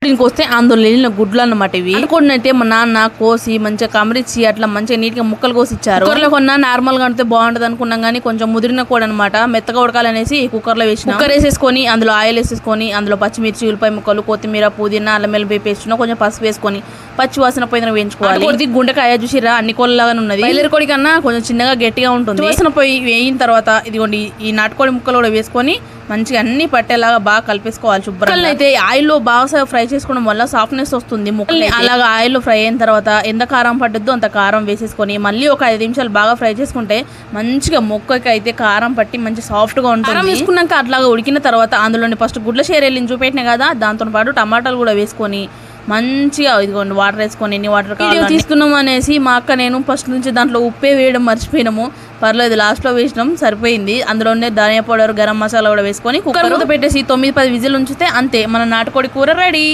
దీనికి వస్తే అందులో వెళ్ళిన గుడ్లు అన్నమాట. ఇవి అనుకుంటే మా నాన్న కోసి మంచిగా కమరిచ్చి అట్లా మంచిగా నీట్ గా ముక్కలు కోసి ఇచ్చారు. కుక్కర్లో కొన్నా నార్మల్ గా ఉంటే బాగుంటది అనుకున్నాం కానీ కొంచెం ముదిరిన కూడా అనమాట. మెత్తగా ఉడకాలనేసి కుక్కర్ లో వేసిన. కుక్కర్ వేసేసుకొని అందులో ఆయిల్ వేసేసుకొని అందులో పచ్చిమిర్చి, ఉల్లిపాయ ముక్కలు, కొత్తిమీర, పుదీనా, అల్లం వెల్లుల్లి పేస్ట్, కొంచెం పసుపు వేసుకొని పచ్చి వాసన పోయిన వేయించుకోవాలి. గుండెకాయ చూసిరా అన్ని కోళ్ళలాగానే ఉన్నది. బయలుదేరి కోడి కన్నా కొంచెం చిన్నగా గట్టిగా ఉంటుంది. వాసన పోయి వేయిన తర్వాత ఇదిగోండి ఈ నాటుకోడి ముక్కలు కూడా వేసుకొని మంచిగా అన్ని పట్టేలాగా బాగా కలిపేసుకోవాలి శుభ్రంగా. అయితే ఆయిల్లో బాగా ఫ్రై చేసుకోవడం వల్ల సాఫ్ట్నెస్ వస్తుంది ముక్కల్ని. అలాగా ఆయిల్లో ఫ్రై అయిన తర్వాత ఎంత కారం పట్టుద్దో అంత కారం వేసేసుకొని మళ్ళీ ఒక 5 నిమిషాలు బాగా ఫ్రై చేసుకుంటే మంచిగా ముక్కకి అయితే కారం పట్టి మంచి సాఫ్ట్ గా ఉంటుంది. కారం వేసుకున్నాక అట్లాగా ఉడికిన తర్వాత అందులోని ఫస్ట్ గుడ్ల షేరెల్లిని చూపెట్టినా కదా, దాంతో పాటు టమాటాలు కూడా వేసుకొని మంచిగా ఇదిగోండి వాటర్ వేసుకొని ఎన్ని వాటర్ కావాలి తీసుకున్నాం అనేసి మా అక్క నేను ఫస్ట్ నుంచి దాంట్లో ఉప్పే వేయడం మర్చిపోయినాము. పర్లేదు లాస్ట్ లో వేసినాం సరిపోయింది. అందులోనే ధనియా పౌడర్, గరం మసాలా కూడా వేసుకొని కుక్కర్ పెట్టేసి 9-10 విజిల్ ఉంచితే అంతే మన నాటుకోడి కూర రెడీ.